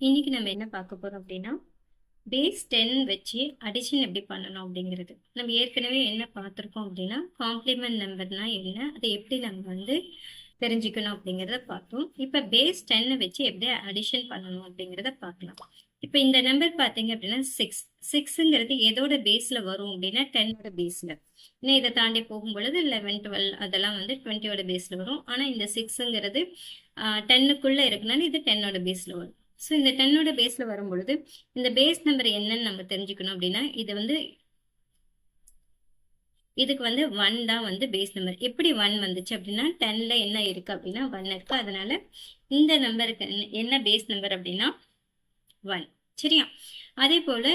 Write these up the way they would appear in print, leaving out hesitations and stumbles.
இன்னைக்கு நம்ம என்ன பார்க்க போறோம் அப்படின்னா பேஸ் 10 வச்சு அடிஷன் எப்படி பண்ணணும் அப்படிங்கிறது. நம்ம ஏற்கனவே என்ன பார்த்துருக்கோம் அப்படின்னா காம்ப்ளிமெண்ட் நம்பர்னா என்ன, அதை எப்படி நம்ம தெரிஞ்சுக்கணும் அப்படிங்கிறத பார்த்தோம். இப்போ பேஸ் 10 வச்சு எப்படி அடிஷன் பண்ணணும் அப்படிங்கிறத பார்க்கலாம். இப்போ இந்த நம்பர் பார்த்தீங்க அப்படின்னா சிக்ஸுங்கிறது எதோட பேஸில் வரும் அப்படின்னா 10ஓட பேஸில். இன்னும் இதை தாண்டி போகும்பொழுது 11 12 அதெல்லாம் 20ஓட பேஸில் வரும். ஆனால் இந்த சிக்ஸுங்கிறது 10க்குள்ளே இருக்குனால இது 10ஓட பேஸில் வரும். ஸோ இந்த 10ஓட பேஸில் வரும் பொழுது இந்த பேஸ் நம்பர் என்னன்னு நம்ம தெரிஞ்சுக்கணும் அப்படின்னா இதுக்கு 1 தான் பேஸ் நம்பர். எப்படி 1 வந்துச்சு அப்படின்னா 10ல என்ன இருக்கு அப்படின்னா 1 இருக்கு. அதனால இந்த நம்பருக்கு என்ன பேஸ் நம்பர் அப்படின்னா 1. சரியா? அதே போல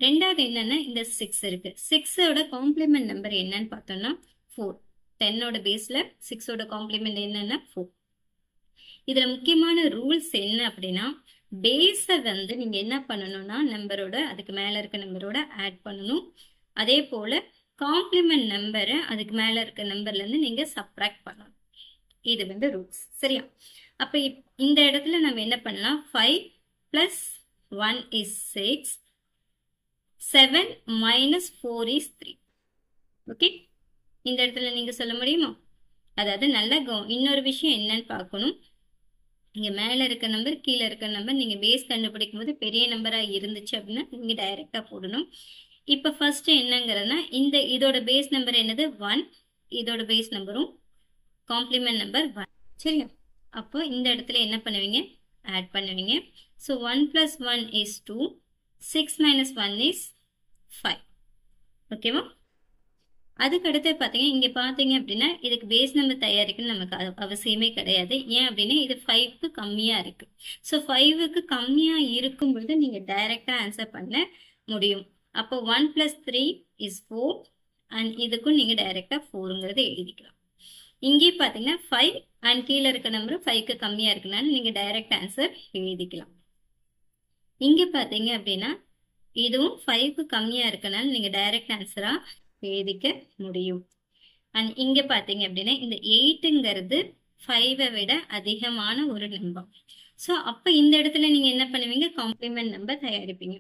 ரெண்டாவது என்னன்னா இந்த 6 இருக்கு. 6ஓட காம்ப்ளிமெண்ட் நம்பர் என்னன்னு பார்த்தோம்னா 4. 10ஓட பேஸ்ல 6ஓட காம்ப்ளிமெண்ட் என்னன்னா 4. இதுல முக்கியமான ரூல்ஸ் என்ன அப்படின்னா பேஸை நீங்க என்ன பண்ணணும்னா நம்பரோட அதுக்கு மேல இருக்க நம்பரோட ஆட் பண்ணணும். அதே போல காம்ப்ளிமெண்ட் நம்பரை அதுக்கு மேல இருக்க நம்பர்ல இருந்து நீங்க சப்ராக்ட் பண்ணணும். இது ரூல்ஸ். சரியா? அப்ப இந்த இடத்துல நம்ம என்ன பண்ணலாம், 5 + 1 is 6, 7 - 4 is 3. ஓகே, இந்த இடத்துல நீங்க சொல்ல முடியுமா? அதாவது நல்ல இன்னொரு விஷயம் என்னன்னு பார்க்கணும். இங்க மேல இருக்க நம்பர் கீழே இருக்க நம்பர் நீங்க பேஸ் கண்டுபிடிக்கும் போது பெரிய நம்பரா இருந்துச்சு அப்படின்னா நீங்க டைரக்டா போடணும். இப்ப ஃபர்ஸ்ட் என்னங்கிறதுனா இதோட பேஸ் நம்பர் என்னது 1, இதோட பேஸ் நம்பரும் காம்ப்ளிமெண்ட் நம்பர் 1. சரியா? அப்போ இந்த இடத்துல என்ன பண்ணுவீங்க, ஆட் பண்ணுவீங்க. So 1 + 1 is 2, 6 - 1 is 5. ஓகேவா? அதுக்கு அடுத்து பார்த்தீங்க, இங்கே பார்த்தீங்க அப்படின்னா இதுக்கு பேஸ் நம்பர் தயாரிக்கணும்னு நமக்கு அவசியமே கிடையாது. ஏன் அப்படின்னா இது 5க்கு கம்மியாக இருக்கு. ஸோ 5க்கு கம்மியாக இருக்கும் பொழுது நீங்கள் டைரெக்டாக ஆன்சர் பண்ண முடியும். அப்போ 1 + 3 is 4 அண்ட் இதுக்கும் நீங்கள் டைரெக்டாக 4ங்கிறது எழுதிக்கலாம். இங்கே பார்த்தீங்கன்னா 5 அண்ட் கீழே இருக்க நம்பரும் 5க்கு கம்மியாக இருக்குனால நீங்கள் டைரக்ட் ஆன்சர் எழுதிக்கலாம். இங்கே பார்த்தீங்க அப்படின்னா இதுவும் 5க்கு கம்மியாக இருக்கனால நீங்கள் டைரக்ட் ஆன்சராக எழுதிக்க முடியும். அண்ட் இங்க பாத்தீங்க அப்படின்னா இந்த 8ங்கிறது 5ஐ விட அதிகமான ஒரு நம்பர். ஸோ அப்போ இந்த இடத்துல நீங்க என்ன பண்ணுவீங்க, காம்ப்ளிமெண்ட் நம்பர் தயாரிப்பீங்க.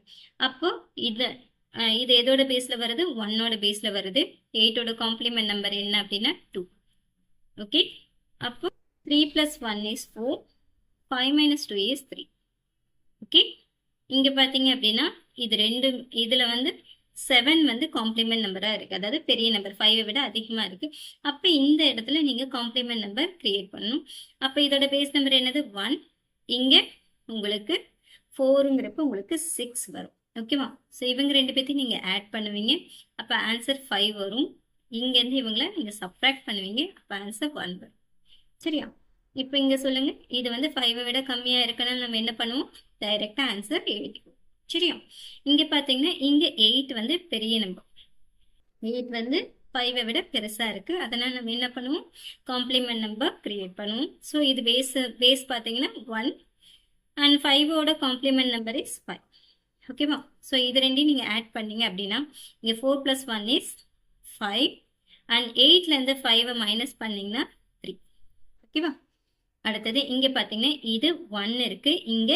அப்போ இது எதோட பேஸ்ல வருது, 1ஓட பேஸ்ல வருது. 8ஓட காம்ப்ளிமெண்ட் நம்பர் என்ன அப்படின்னா 2. ஓகே, அப்போ 3 + 1 is 4, 5 - 2 is 3. ஓகே, இங்க பாத்தீங்க அப்படின்னா இதுல 7 காம்ப்ளிமெண்ட் நம்பரா இருக்கு, அதாவது பெரிய நம்பர் 5ஐ விட அதிகமா இருக்கு. அப்ப இந்த இடத்துல நீங்க காம்ப்ளிமெண்ட் நம்பர் கிரியேட் பண்ணணும். அப்ப இதோட பேஸ் நம்பர் என்னது 1, இங்க உங்களுக்கு 4ங்கிறப்ப உங்களுக்கு 6 வரும். ஓகேவா? ஸோ இவங்க ரெண்டு பேர்த்தையும் நீங்க ஆட் பண்ணுவீங்க, அப்ப ஆன்சர் 5 வரும். இங்க இருந்து இவங்களை நீங்க சப்ராக்ட் பண்ணுவீங்க, அப்ப ஆன்சர் 1 வரும். சரியா? இப்போ இங்க சொல்லுங்க, இது 5ஐ விட கம்மியா இருக்கனால நம்ம என்ன பண்ணுவோம், டைரக்டா ஆன்சர் எழுதிக்குவோம். சரியா? இங்க பாத்தீங்கன்னா இங்க 8 பெரிய நம்பர். 8 5ஐ விட பெருசா இருக்கு. அதனால நம்ம என்ன பண்ணுவோம், காம்ப்ளிமெண்ட் நம்பர் கிரியேட் பண்ணுவோம். ஸோ இது பேஸ் பாத்தீங்கன்னா 1 அண்ட் 5ஓட காம்ப்ளிமெண்ட் நம்பர் இஸ் 5. ஓகேவா? ஸோ இது ரெண்டையும் நீங்க ஆட் பண்ணீங்க அப்படின்னா இங்க 4 + 1 is 5 அண்ட் 8ல இருந்து 5ஐ மைனஸ் பண்ணீங்கன்னா 3. ஓகேவா? அடுத்தது இங்க பாத்தீங்கன்னா இது 1 இருக்கு, இங்க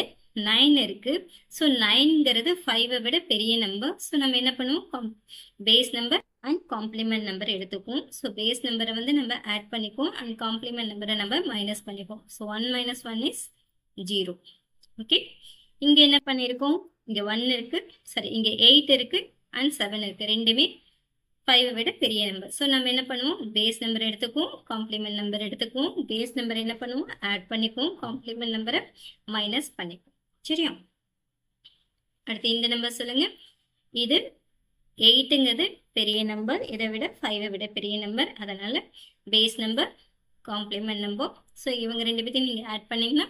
9 இருக்கு. ஸோ 9ங்கிறது 5ஐ விட பெரிய நம்பர். ஸோ நம்ம என்ன பண்ணுவோம், base number and complement number எடுத்துக்குவோம். ஸோ பேஸ் நம்பரை நம்ம ஆட் பண்ணிக்குவோம் அண்ட் காம்ப்ளிமெண்ட் நம்பரை நம்ம மைனஸ் பண்ணிக்குவோம். So 1 - 1 is 0. ஓகே, இங்க என்ன பண்ணியிருக்கோம், இங்க 1 இருக்கு, சரி இங்க 8 இருக்கு அண்ட் 7 இருக்கு, ரெண்டுமே 5ஐ விட பெரிய நம்பர். ஸோ நம்ம என்ன பண்ணுவோம், பேஸ் நம்பர் எடுத்துக்குவோம், காம்ப்ளிமெண்ட் நம்பர் எடுத்துக்குவோம். பேஸ் நம்பர் என்ன பண்ணுவோம், ஆட் பண்ணிக்குவோம், காம்ப்ளிமெண்ட் நம்பரை மைனஸ் பண்ணிக்குவோம். சரியா? அடுத்து இந்த நம்பர் சொல்லுங்க. இது 8ங்கிறது பெரிய நம்பர், இதை விட 5ஐ விட பெரிய நம்பர். அதனால base number, complement number. So இவங்க ரெண்டு பேர்த்தையும் நீங்க ஆட் பண்ணீங்கன்னா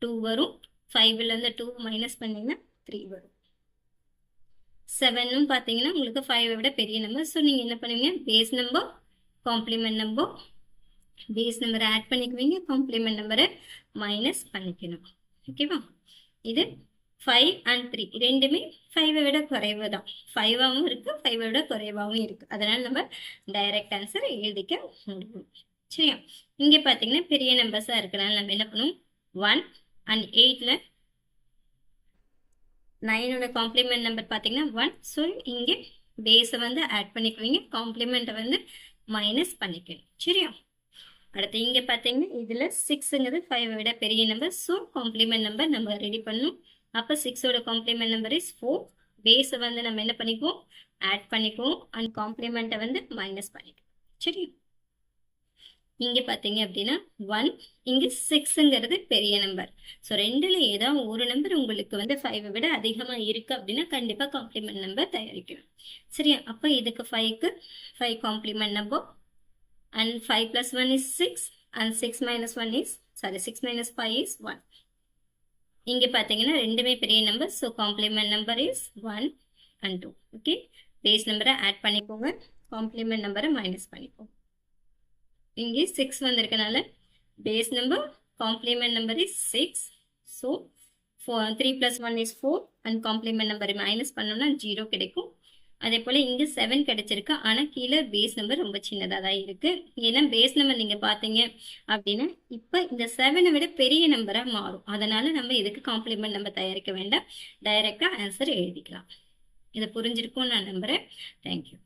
2 வரும். 5ல இருந்து 2 மைனஸ் பண்ணீங்கன்னா 3 வரும். 7ம் பார்த்தீங்கன்னா உங்களுக்கு 5ஐ விட பெரிய நம்பர். ஸோ நீங்கள் என்ன பண்ணுவீங்க, base number, complement number, base நம்பரை ஆட் பண்ணிக்குவீங்க, காம்ப்ளிமெண்ட் நம்பரை மைனஸ் பண்ணிக்கணும். ஓகேவா? இது 5 அண்ட் 3 ரெண்டுமே 5ஐ விட குறைவு தான். 5ஆகவும் இருக்கு, 5ஐ விட குறைவாகவும் இருக்கு. அதனால நம்ம டைரக்ட் ஆன்சர் எழுதிக்க முடியும். சரியா? இங்கே பார்த்தீங்கன்னா பெரிய நம்பர்ஸாக இருக்கிறனால நம்ம என்ன பண்ணுவோம், 1 அண்ட் 8ல 9ஓட காம்ப்ளிமெண்ட் நம்பர் பார்த்தீங்கன்னா 1. ஸோ இங்கே பேஸை வந்து ஆட் பண்ணிக்குவீங்க, காம்ப்ளிமெண்ட்டை வந்து மைனஸ் பண்ணிக்கணும். சரியா? அடுத்து இங்கே பார்த்தீங்கன்னா இதில் 6ங்கிறது 5 விட பெரிய நம்பர். ஸோ காம்ப்ளிமெண்ட் நம்பர் நம்ம ரெடி பண்ணணும். அப்போ 6ஓட காம்ப்ளிமெண்ட் நம்பர் இஸ் 4. பேஸை வந்து நம்ம என்ன பண்ணிக்குவோம், ஆட் பண்ணிக்குவோம், அண்ட் காம்ப்ளிமெண்ட்டை வந்து மைனஸ் பண்ணிக்குவோம். சரி, இங்கே பார்த்தீங்க அப்படின்னா 1, இங்கே 6ங்கிறது பெரிய நம்பர். ஸோ ரெண்டில் ஏதாவது ஒரு நம்பர் உங்களுக்கு வந்து 5 விட அதிகமாக இருக்குது அப்படின்னா கண்டிப்பாக காம்ப்ளிமெண்ட் நம்பர் தயாரிக்கணும். சரியா? அப்போ இதுக்கு 5க்கு 5 complement number, and 5 plus 1 is 6, and 6 minus 1 is, 6 minus 5 is 1. இங்கே பார்த்தீங்கன்னா ரெண்டுமே பெரிய number. So complement number is 1 and 2. Okay, base நம்பரை ஆட் பண்ணிக்கோங்க, காம்ப்ளிமெண்ட் நம்பரை மைனஸ் பண்ணிக்கோங்க. இங்கே 6 வந்திருக்கனால base number complement number is 6. So 3 plus 1 is 4, and complement நம்பரை மைனஸ் பண்ணோம்னா 0 கிடைக்கும். அதே போல் இங்கே 7 கிடைச்சிருக்கு, ஆனால் கீழே பேஸ் நம்பர் ரொம்ப சின்னதாக தான் இருக்குது. ஏன்னா பேஸ் நம்பர் நீங்கள் பார்த்தீங்க அப்படின்னா இப்போ இந்த 7ஐ விட பெரிய நம்பராக மாறும். அதனால் நம்ம இதுக்கு காம்ப்ளிமெண்ட் நம்பர் தயாரிக்க வேண்டாம், டைரெக்டாக ஆன்சர் எழுதிக்கலாம். இதை புரிஞ்சிருக்கும்னு நான் நம்புகிறேன். தேங்க்யூ.